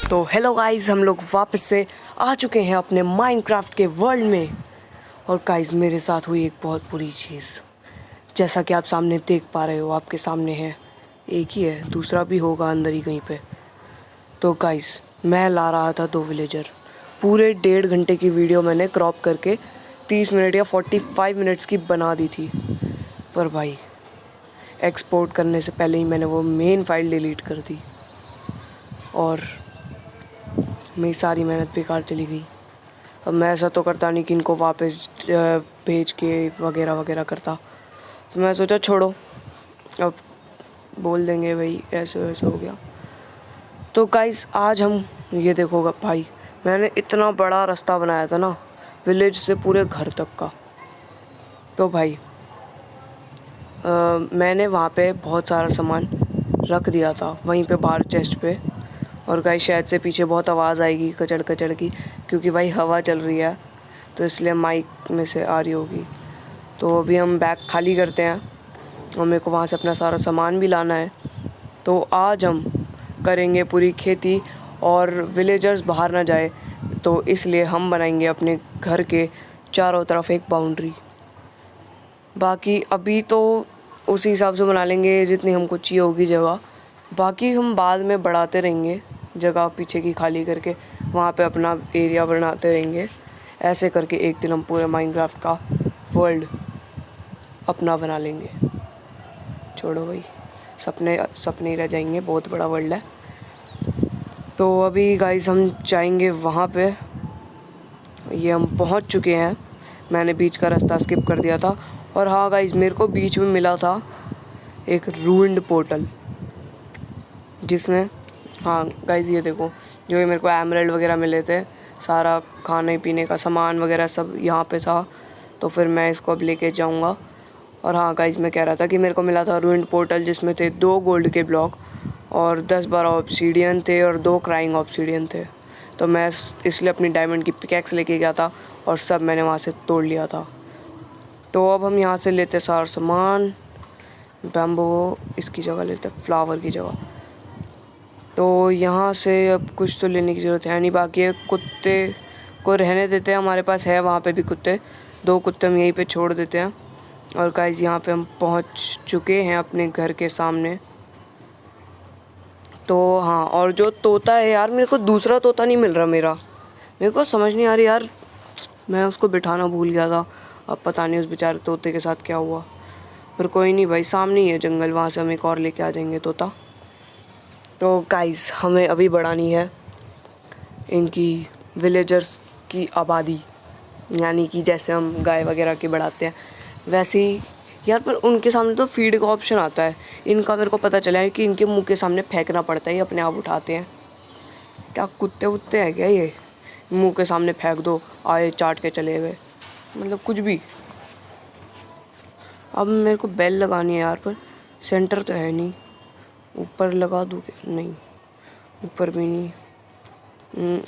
तो hello guys, हम लोग वापस से आ चुके हैं अपने माइनक्राफ्ट के वर्ल्ड में। और गाइस, मेरे साथ हुई एक बहुत बुरी चीज़, जैसा कि आप सामने देख पा रहे हो। आपके सामने है, एक ही है, दूसरा भी होगा अंदर ही कहीं पे। तो गाइस, मैं ला रहा था 2 विलेजर। पूरे 1.5 घंटे की वीडियो मैंने क्रॉप करके 30 मिनट या 45 मिनट्स की बना दी थी। पर भाई, एक्सपोर्ट करने से पहले ही मैंने वो मेन फाइल डिलीट कर दी और मेरी सारी मेहनत बेकार चली गई। अब मैं ऐसा तो करता नहीं कि इनको वापस भेज के वगैरह वगैरह करता। तो मैं सोचा छोड़ो, अब बोल देंगे भाई ऐसे वैसे हो गया। तो गाइस, आज हम ये देखोगा भाई, मैंने इतना बड़ा रास्ता बनाया था ना, विलेज से पूरे घर तक का। तो भाई मैंने वहाँ पे बहुत सारा सामान रख दिया था वहीं पे बाहर चेस्ट पे। और गाइस, शायद से पीछे बहुत आवाज़ आएगी कचड़ कचड़ की, क्योंकि भाई हवा चल रही है, तो इसलिए माइक में से आ रही होगी। तो अभी हम बैग खाली करते हैं और मेरे को वहाँ से अपना सारा सामान भी लाना है। तो आज हम करेंगे पूरी खेती और विलेजर्स बाहर ना जाए, तो इसलिए हम बनाएंगे अपने घर के चारों तरफ एक बाउंड्री। बाकी अभी तो उसी हिसाब से बना लेंगे जितनी हमको चाहिए होगी जगह। बाकी हम बाद में बढ़ाते रहेंगे, जगह पीछे की खाली करके वहाँ पे अपना एरिया बनाते रहेंगे। ऐसे करके एक दिन हम पूरे माइनक्राफ्ट का वर्ल्ड अपना बना लेंगे। छोड़ो भाई, सपने सपने ही रह जाएंगे, बहुत बड़ा वर्ल्ड है। तो अभी गाइस हम जाएंगे वहाँ पे। ये हम पहुँच चुके हैं, मैंने बीच का रास्ता स्किप कर दिया था। और हाँ गाइस, मेरे को बीच में मिला था एक रूइंड पोर्टल, जिसमें हाँ गाइस ये देखो, जो ये मेरे को एमराल्ड वगैरह मिले थे, सारा खाने पीने का सामान वगैरह सब यहाँ पे था। तो फिर मैं इसको अब लेके जाऊँगा। और हाँ गाइस, मैं कह रहा था कि मेरे को मिला था रूइंड पोर्टल, जिसमें थे 2 गोल्ड के ब्लॉक और 10-12 ऑब्सीडियन थे और 2 क्राइंग ऑब्सीडियन थे। तो मैं इसलिए अपनी डायमंड की पिकैक्स लेके गया था और सब मैंने वहाँ से तोड़ लिया था। तो अब हम यहाँ से लेते सारा सामान, बैम्बू इसकी जगह लेते, फ्लावर की जगह। तो यहाँ से अब कुछ तो लेने की ज़रूरत है नहीं, बाकी कुत्ते को रहने देते हैं, हमारे पास है वहाँ पे भी कुत्ते, 2 कुत्ते हम यहीं पे छोड़ देते हैं। और गाइस, यहाँ पे हम पहुँच चुके हैं अपने घर के सामने। तो हाँ, और जो तोता है यार, मेरे को दूसरा तोता नहीं मिल रहा मेरे को समझ नहीं आ रही यार, मैं उसको बिठाना भूल गया था। अब पता नहीं उस बेचारे तोते के साथ क्या हुआ। पर कोई नहीं भाई, सामने ही है जंगल, वहाँ से हम एक और लेके आ जाएंगे तोता। तो गाइस, हमें अभी बढ़ानी है इनकी विलेजर्स की आबादी, यानी कि जैसे हम गाय वगैरह की बढ़ाते हैं वैसे ही यार। पर उनके सामने तो फीड का ऑप्शन आता है, इनका मेरे को पता चला है कि इनके मुंह के सामने फेंकना पड़ता है, ये अपने आप उठाते हैं। क्या कुत्ते वुत्ते हैं क्या ये? मुंह के सामने फेंक दो, आए चाट के चले गए, मतलब कुछ भी। अब मेरे को बेल लगानी है यार, पर सेंटर तो है नहीं। ऊपर लगा दूँ क्या? नहीं, ऊपर भी नहीं।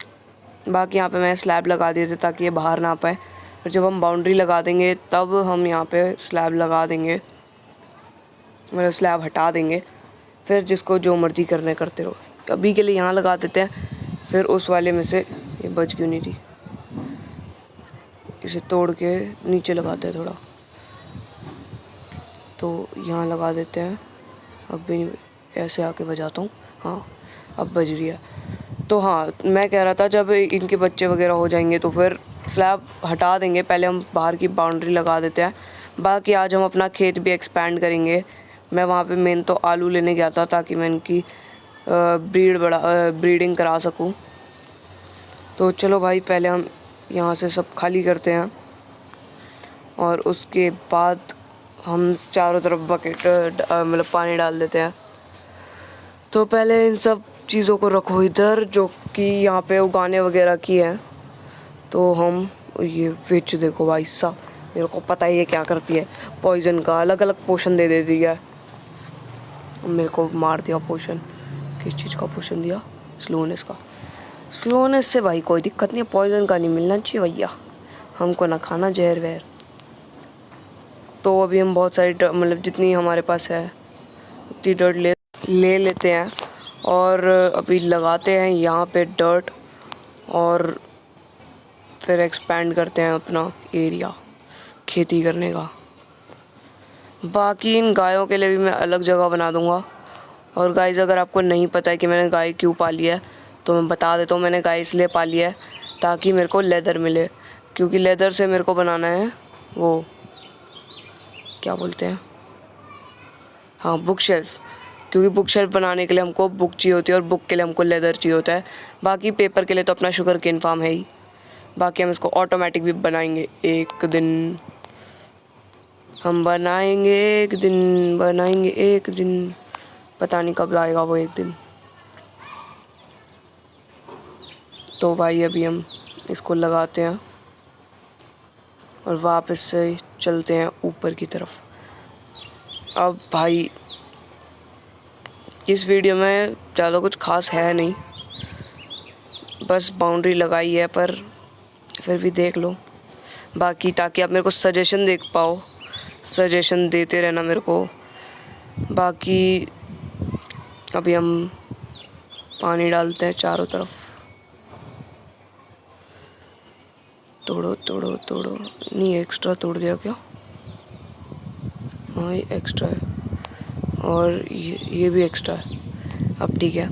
बाकी यहाँ पे मैं स्लैब लगा दिए थे ताकि ये बाहर ना पाए। और जब हम बाउंड्री लगा देंगे तब हम यहाँ पे स्लैब लगा देंगे, मतलब स्लैब हटा देंगे। फिर जिसको जो मर्ज़ी करने करते रहो। अभी के लिए यहाँ लगा देते हैं, फिर उस वाले में से ये बच क्यों नहीं रही, इसे तोड़ के नीचे लगाते हैं थोड़ा। तो यहाँ लगा देते हैं। अब भी ऐसे आके बजाता हूँ, हाँ अब बज रही है। तो हाँ, मैं कह रहा था जब इनके बच्चे वगैरह हो जाएंगे तो फिर स्लैब हटा देंगे, पहले हम बाहर की बाउंड्री लगा देते हैं। बाकी आज हम अपना खेत भी एक्सपैंड करेंगे। मैं वहाँ पे मेन तो आलू लेने गया था ताकि मैं इनकी ब्रीडिंग करा सकूँ। तो चलो भाई, पहले हम यहाँ से सब खाली करते हैं और उसके बाद हम चारों तरफ बकेट मतलब पानी डाल देते हैं। तो पहले इन सब चीज़ों को रखो इधर, जो कि यहाँ पे उगाने वगैरह की है। तो हम ये विच देखो भाई साहब, मेरे को पता ही है क्या करती है, पॉइजन का अलग अलग पोशन दे देती है। मेरे को मार दिया पोशन, किस चीज़ का पोशन दिया? स्लोनेस का। स्लोनेस से भाई कोई दिक्कत नहीं है, पॉइजन का नहीं मिलना चाहिए भैया, हमको ना खाना जहर वहर। तो अभी हम बहुत सारी मतलब जितनी हमारे पास है उतनी डर्ट ले ले लेते हैं और अभी लगाते हैं यहाँ पे डर्ट और फिर एक्सपेंड करते हैं अपना एरिया खेती करने का। बाकी इन गायों के लिए भी मैं अलग जगह बना दूँगा। और गाइस, अगर आपको नहीं पता है कि मैंने गाय क्यों पाली है तो मैं बता देता हूँ। मैंने गाय इसलिए पाली है ताकि मेरे को लेदर मिले, क्योंकि लेदर से मेरे को बनाना है वो क्या बोलते हैं, हाँ, बुक शेल्फ। क्योंकि बुक शेल्फ बनाने के लिए हमको बुक चाहिए होती है और बुक के लिए हमको लेदर चाहिए होता है। बाकी पेपर के लिए तो अपना शुगर केन फार्म है ही। बाकी हम इसको ऑटोमेटिक भी बनाएंगे एक दिन, हम बनाएंगे एक दिन, बनाएंगे एक दिन, पता नहीं कब आएगा वो एक दिन। तो भाई अभी हम इसको लगाते हैं और वापस से चलते हैं ऊपर की तरफ। अब भाई इस वीडियो में ज़्यादा कुछ खास है नहीं, बस बाउंड्री लगाई है, पर फिर भी देख लो। बाकी ताकि आप मेरे को सजेशन देख पाओ, सजेशन देते रहना मेरे को। बाकी अभी हम पानी डालते हैं चारों तरफ। तोड़ो तोड़ो तोड़ो, नहीं एक्स्ट्रा तोड़ दिया क्या? हाँ, ये एक्स्ट्रा है और ये भी एक्स्ट्रा है। अब ठीक है।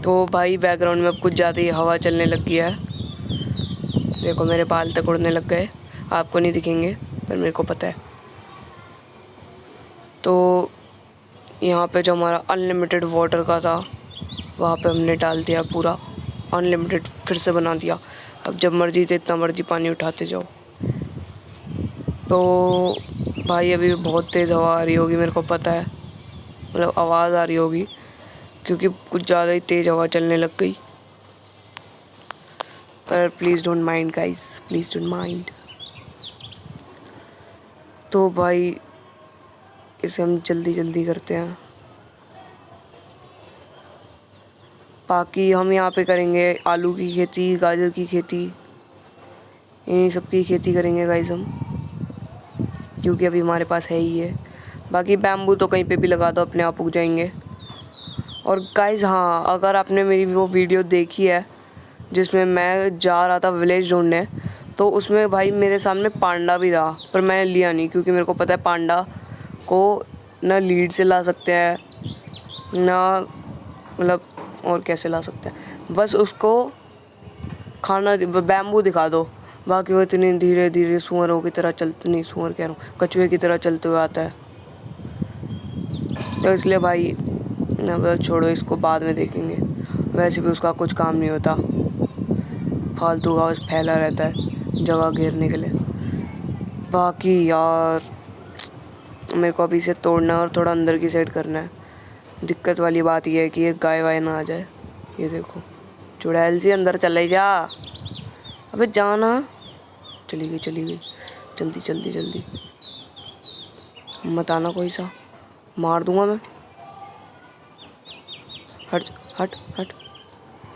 तो भाई बैकग्राउंड में अब कुछ ज़्यादा ही हवा चलने लग गया है। देखो मेरे बाल तक उड़ने लग गए, आपको नहीं दिखेंगे पर मेरे को पता है। तो यहाँ पे जो हमारा अनलिमिटेड वाटर का था वहाँ पे हमने डाल दिया पूरा अनलिमिटेड, फिर से बना दिया। अब जब मर्जी तो इतना मर्जी पानी उठाते जाओ। तो भाई अभी बहुत तेज़ हवा आ रही होगी, मेरे को पता है, मतलब आवाज़ आ रही होगी, क्योंकि कुछ ज़्यादा ही तेज़ हवा चलने लग गई। पर please don't mind guys, please don't mind. तो भाई इसे हम जल्दी जल्दी करते हैं। बाकी हम यहाँ पे करेंगे आलू की खेती, गाजर की खेती, इन्हीं सब की खेती करेंगे गाइस हम, क्योंकि अभी हमारे पास है ही है। बाकी बैम्बू तो कहीं पे भी लगा दो, अपने आप उग जाएंगे। और गाइस हाँ, अगर आपने मेरी वो वीडियो देखी है जिसमें मैं जा रहा था विलेज ढूंढने, तो उसमें भाई मेरे सामने पांडा भी था, पर मैं लिया नहीं, क्योंकि मेरे को पता है पांडा को ना लीड से ला सकते हैं ना, मतलब और कैसे ला सकते हैं, बस उसको खाना बैम्बू दिखा दो। बाकी वो इतनी धीरे धीरे सुअरों की तरह चलते, नहीं सुअर कह रहा हूँ, कछुए की तरह चलते हुए आता है। तो इसलिए भाई ना, छोड़ो इसको, बाद में देखेंगे। वैसे भी उसका कुछ काम नहीं होता, फालतू का बस फैला रहता है जगह घेरने के लिए। बाकी यार मेरे को अभी इसे तोड़ना है और थोड़ा अंदर की साइड करना है। दिक्कत वाली बात यह है कि एक गाय वाय ना आ जाए। ये देखो चुड़ैल सी, अंदर चले जा, अबे जाना। चली गई चली गई, जल्दी जल्दी जल्दी, मत आना कोई सा, मार दूंगा मैं। हट हट हट,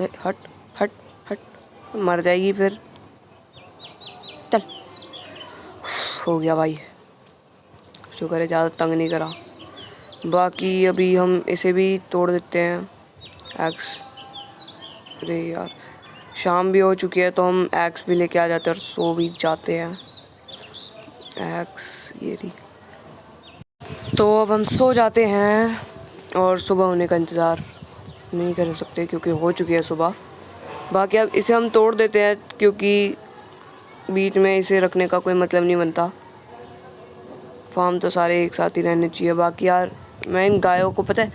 हट हट हट, मर जाएगी फिर। चल, हो गया भाई, शुक्र है ज़्यादा तंग नहीं करा। बाकी अभी हम इसे भी तोड़ देते हैं एक्स। अरे यार शाम भी हो चुकी है, तो हम एक्स भी लेके आ जाते हैं और सो भी जाते हैं। एक्स ये रही। तो अब हम सो जाते हैं और सुबह होने का इंतज़ार नहीं कर सकते, क्योंकि हो चुकी है सुबह। बाकी अब इसे हम तोड़ देते हैं, क्योंकि बीच में इसे रखने का कोई मतलब नहीं बनता। फार्म तो सारे एक साथ ही रहने चाहिए। बाकी यार मैं इन गायों को, पता है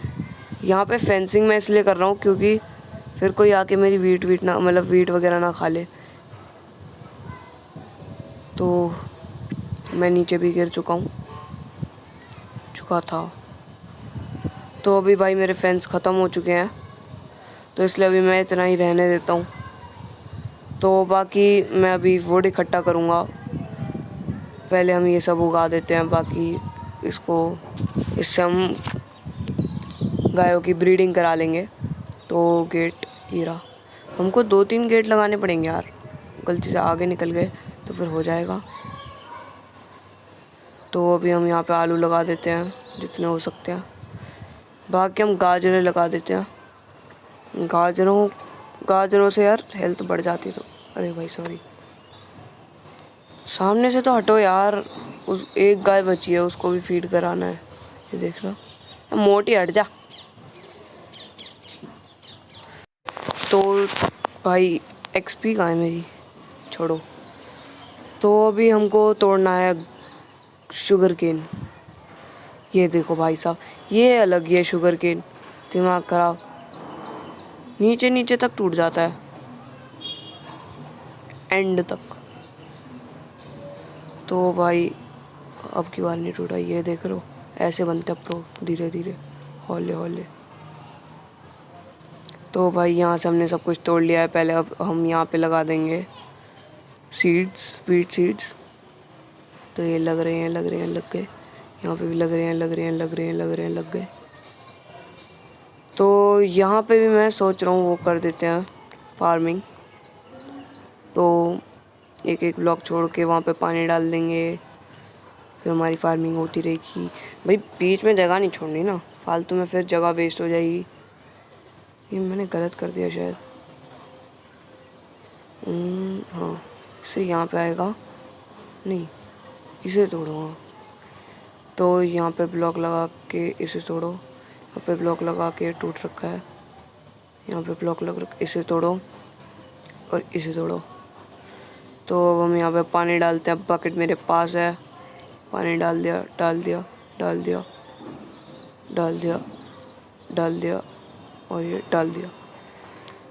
यहाँ पे फेंसिंग मैं इसलिए कर रहा हूँ क्योंकि फिर कोई आके मेरी वीट ना, मतलब वीट वगैरह ना खा ले। तो मैं नीचे भी गिर चुका था। तो अभी भाई मेरे फेंस ख़त्म हो चुके हैं, तो इसलिए अभी मैं इतना ही रहने देता हूँ। तो बाकी मैं अभी वुड इकट्ठा करूँगा, पहले हम ये सब उगा देते हैं। बाकी इससे हम गायों की ब्रीडिंग करा लेंगे। तो गेट हीरा, हमको 2-3 गेट लगाने पड़ेंगे यार, गलती से आगे निकल गए तो फिर हो जाएगा। तो अभी हम यहाँ पे आलू लगा देते हैं जितने हो सकते हैं। बाकी हम गाजरें लगा देते हैं। गाजरों से यार हेल्थ बढ़ जाती है। तो अरे भाई सॉरी, सामने से तो हटो यार। उस एक गाय बची है, उसको भी फीड कराना है। ये देख लो, मोटी हट जा। तो भाई एक्सपी कहाँ है मेरी, छोड़ो। तो अभी हमको तोड़ना है शुगर केन। ये देखो भाई साहब, ये अलग ही है शुगर केन, दिमाग खराब। नीचे नीचे तक टूट जाता है, एंड तक। तो भाई अब की बार नहीं टूटा। ये देख रहे हो, ऐसे बनते हैं प्रो, धीरे धीरे, हौले हौले। तो भाई यहाँ से हमने सब कुछ तोड़ लिया है। पहले अब हम यहाँ पे लगा देंगे सीड्स, वीट सीड्स। तो ये लग रहे हैं, लग गए। यहाँ पे भी लग रहे हैं, लग रहे हैं, लग गए। तो यहाँ पे भी मैं सोच रहा हूँ वो कर देते हैं फार्मिंग। तो एक एक ब्लॉक छोड़ के वहाँ पे पानी डाल देंगे, फिर हमारी फार्मिंग होती रहेगी। भाई बीच में जगह नहीं छोड़नी ना, फालतू में फिर जगह वेस्ट हो जाएगी। ये मैंने गलत कर दिया शायद। हाँ, इसे यहाँ पे आएगा नहीं, इसे तोड़ो। हाँ, तो यहाँ पे ब्लॉक लगा के इसे तोड़ो। यहाँ पे ब्लॉक लगा के टूट रखा है। यहाँ पे ब्लॉक लग रखा, इसे तोड़ो और इसे तोड़ो। तो अब हम यहाँ पे पानी डालते हैं। बकेट मेरे पास है, पानी डाल दिया, डाल दिया, डाल दिया, डाल दिया, डाल दिया और ये डाल दिया।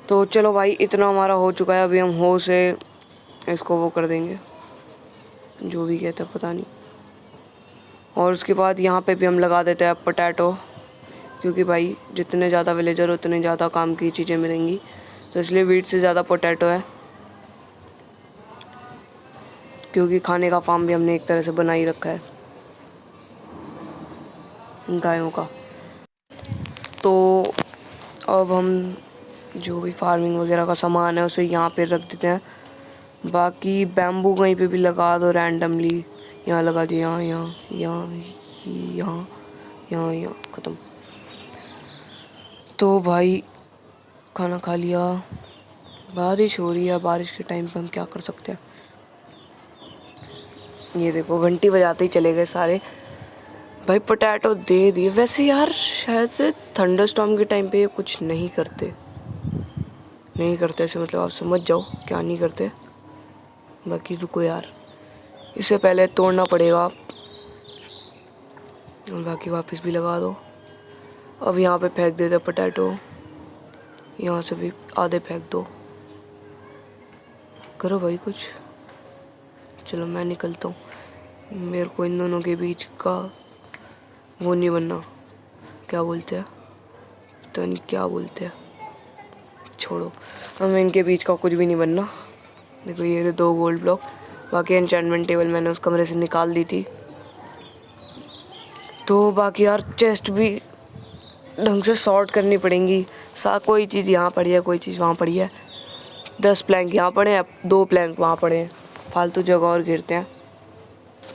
तो चलो भाई, इतना हमारा हो चुका है। अभी हम हो से इसको वो कर देंगे, जो भी कहता है पता नहीं। और उसके बाद यहाँ पे भी हम लगा देते हैं पोटैटो, क्योंकि भाई जितने ज़्यादा विलेजर उतने ज़्यादा काम की चीज़ें मिलेंगी। तो इसलिए वीट से ज़्यादा पोटैटो है, क्योंकि खाने का फार्म भी हमने एक तरह से बना ही रखा है गायों का। तो अब हम जो भी फार्मिंग वगैरह का सामान है उसे यहाँ पे रख देते हैं। बाकी बैम्बू कहीं पे भी लगा दो रैंडमली। यहाँ लगा दिया, यहाँ यहाँ यहाँ यहाँ यहाँ ख़त्म। तो भाई खाना खा लिया। बारिश हो रही है, बारिश के टाइम पे हम क्या कर सकते हैं। ये देखो, घंटी बजाते ही चले गए सारे। भाई पोटैटो दे दिए। वैसे यार शायद से थंडरस्टॉर्म के टाइम पे ये कुछ नहीं करते ऐसे, मतलब आप समझ जाओ क्या नहीं करते। बाकी रुको यार, इससे पहले तोड़ना पड़ेगा और बाकी वापस भी लगा दो। अब यहाँ पे फेंक देते पोटैटो, यहाँ से भी आधे फेंक दो। करो भाई कुछ। चलो मैं निकलता हूँ, मेरे को इन दोनों के बीच का वो नहीं बनना, क्या बोलते हैं, पता नहीं क्या बोलते हैं, छोड़ो। हमें इनके बीच का कुछ भी नहीं बनना। देखो ये 2 गोल्ड ब्लॉक। बाकी एन्चेंटमेंट टेबल मैंने उस कमरे से निकाल दी थी। तो बाकी यार चेस्ट भी ढंग से सॉर्ट करनी पड़ेंगी। कोई चीज़ यहाँ पड़ी है, कोई चीज़ वहाँ पड़ी है। 10 प्लैंक यहाँ पड़े हैं, 2 प्लैंक वहाँ पड़े हैं, फालतू जगह और गिरते हैं।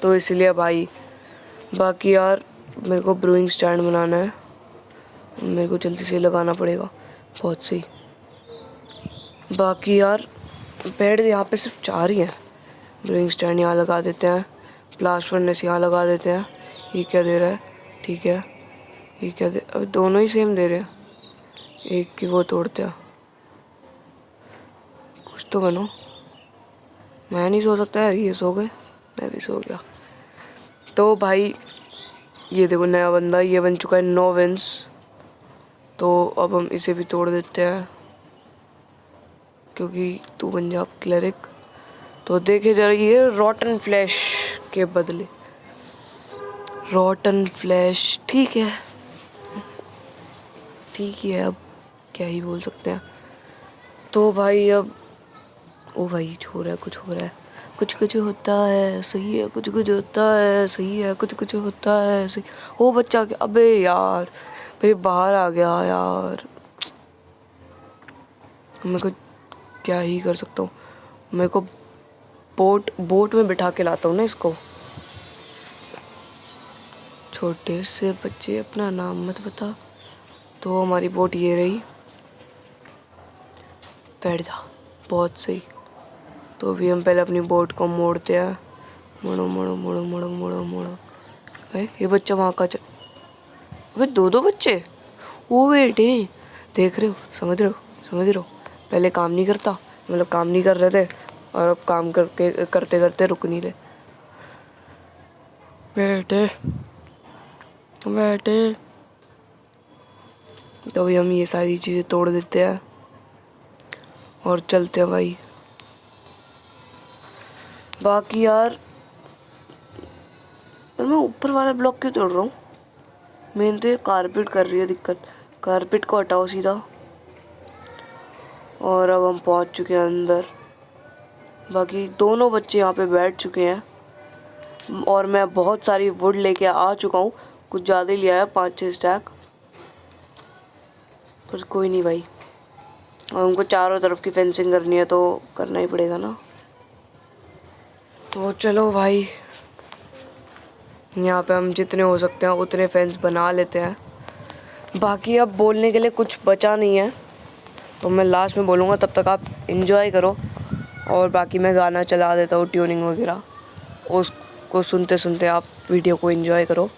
तो इसलिए भाई, बाकी यार मेरे को ब्रूइंग स्टैंड बनाना है, मेरे को जल्दी से लगाना पड़ेगा। बहुत सही। बाकी यार बेड यहाँ पे सिर्फ 4 ही हैं। ब्रूइंग स्टैंड यहाँ लगा देते हैं, ब्लास्ट फर्नेस यहाँ लगा देते हैं। ये क्या दे रहा है, ठीक है। ये क्या दे, अब दोनों ही सेम दे रहे हैं। एक की वो तोड़ते हैं, कुछ तो बनो। मैं नहीं सो सकता यार, ये सो गए, मैं भी सो गया। तो भाई ये देखो नया बंदा, ये बन चुका है 9 विंस। तो अब हम इसे भी तोड़ देते हैं, क्योंकि तू बन जा क्लरिक। तो देखे जरा, ये रॉटन फ्लैश के बदले रॉटन फ्लैश, ठीक है, ठीक ही है, अब क्या ही बोल सकते हैं। तो भाई अब ओ भाई हो रहा है, कुछ हो रहा है, कुछ कुछ होता है, सही है, कुछ कुछ होता है, सही है, कुछ कुछ होता है, सही। ओ बच्चा, अबे यार फिर बाहर आ गया यार। मैं को क्या ही कर सकता हूँ। मेरे को बोट में बिठा के लाता हूँ ना इसको। छोटे से बच्चे अपना नाम मत बता, तो हमारी बोट ये रही, बैठ जा, बहुत सही। तो अभी हम पहले अपनी बोट को मोड़ते हैं, मोड़ो मोड़ो मोड़ो मोड़ो मोड़ो मोड़ो। ये बच्चा वहाँ का अबे दो बच्चे, वो बेटे देख रहे हो, समझ रहे हो। पहले काम नहीं करता, मतलब काम नहीं कर रहे थे, और अब काम करते करते रुक नहीं रहे। बेटे तो अभी हम ये सारी चीज़ें तोड़ देते हैं और चलते हैं भाई। बाकी यार, पर मैं ऊपर वाला ब्लॉक क्यों तोड़ रहा हूँ? मेन तो ये कारपेट कर रही है दिक्कत। कारपेट को हटाओ सीधा। और अब हम पहुँच चुके हैं अंदर। बाकी दोनों बच्चे यहाँ पे बैठ चुके हैं और मैं बहुत सारी वुड लेके आ चुका हूँ। कुछ ज़्यादा ही लिया है, 5-6 स्टैक, पर कोई नहीं भाई। और उनको चारों तरफ की फेंसिंग करनी है तो करना ही पड़ेगा ना। तो चलो भाई, यहाँ पे हम जितने हो सकते हैं उतने फेंस बना लेते हैं। बाकी अब बोलने के लिए कुछ बचा नहीं है, तो मैं लास्ट में बोलूँगा, तब तक आप एंजॉय करो। और बाकी मैं गाना चला देता हूँ, ट्यूनिंग वगैरह, उसको सुनते सुनते आप वीडियो को एंजॉय करो।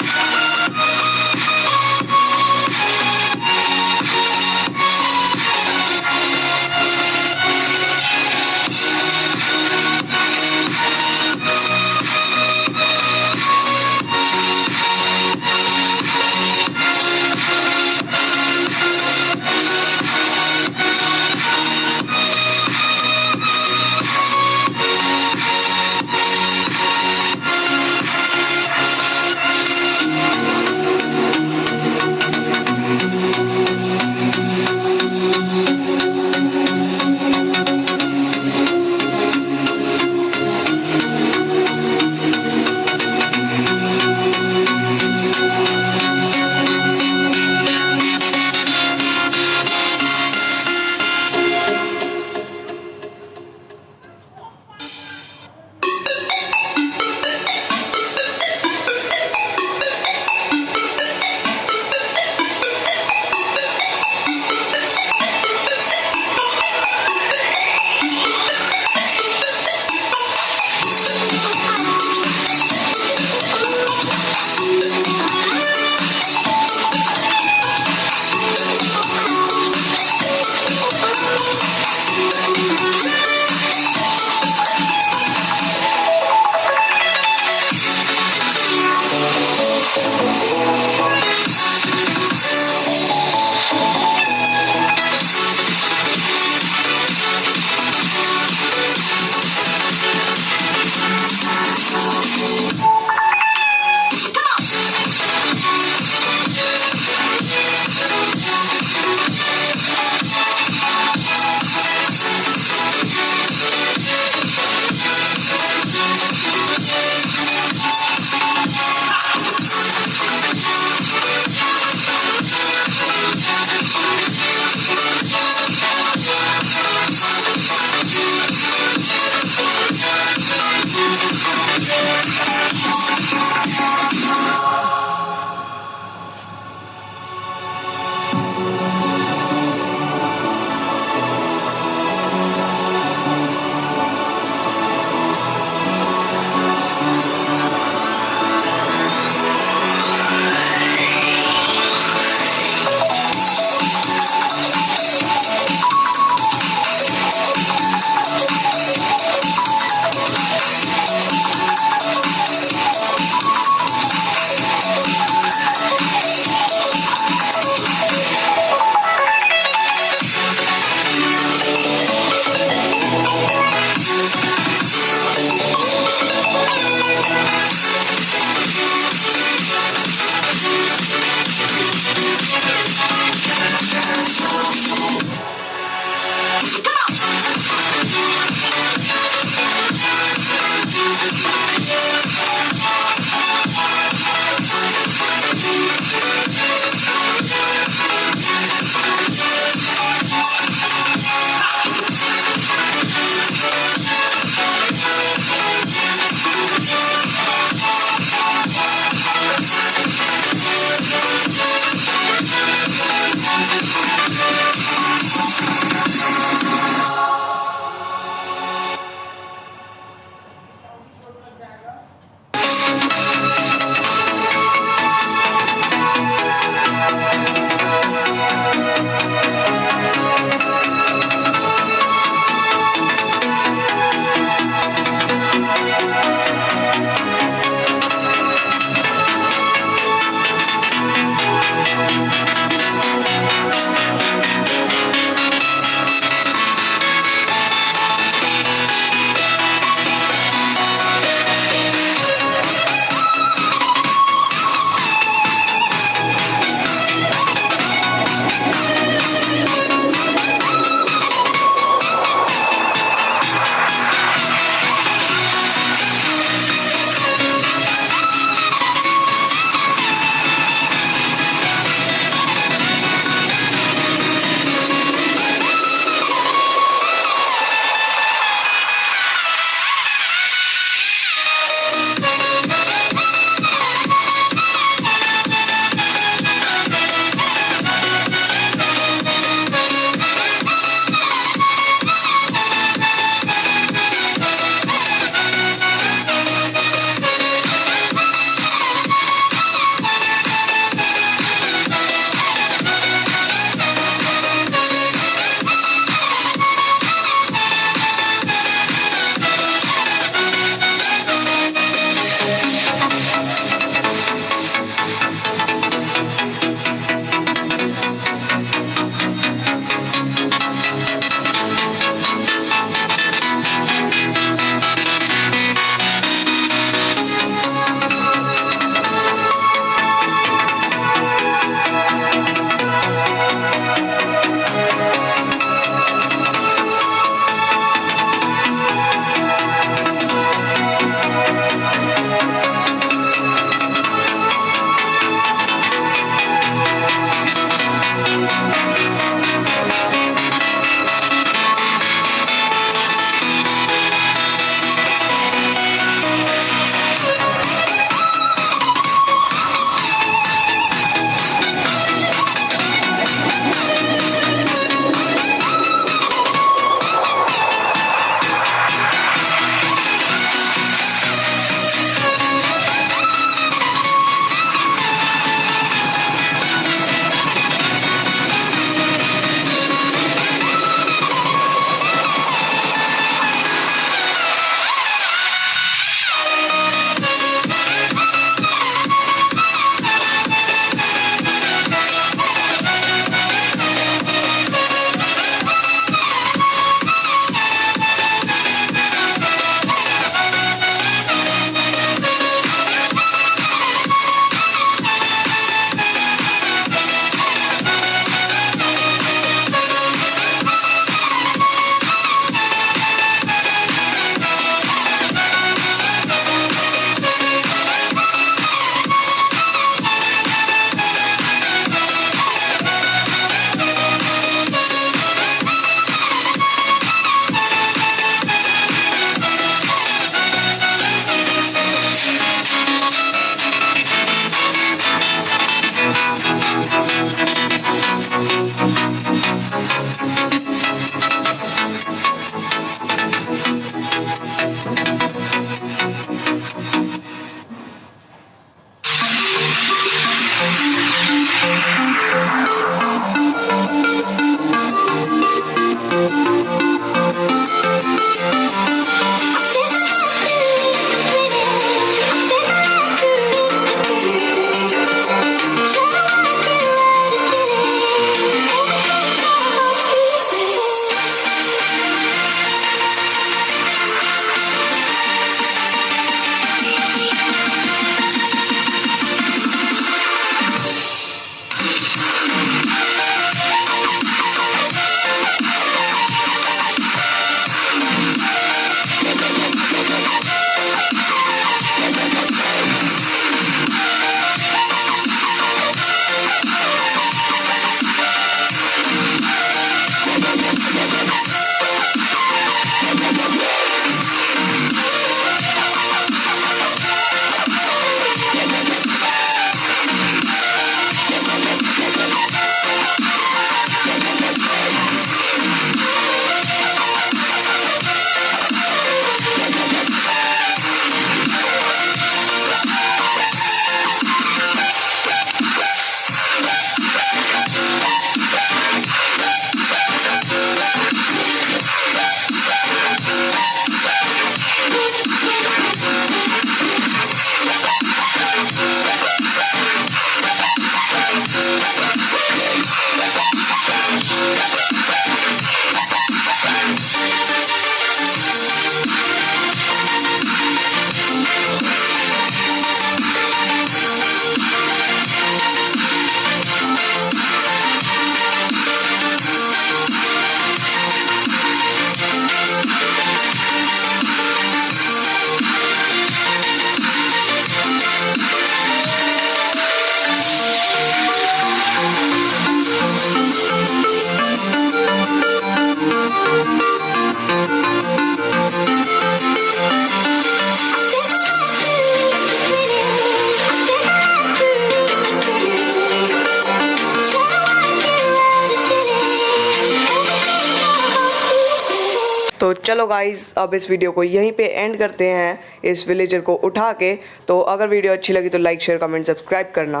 तो चलो गाइस, अब इस वीडियो को यहीं पे एंड करते हैं इस विलेजर को उठा के। तो अगर वीडियो अच्छी लगी तो लाइक शेयर कमेंट सब्सक्राइब करना।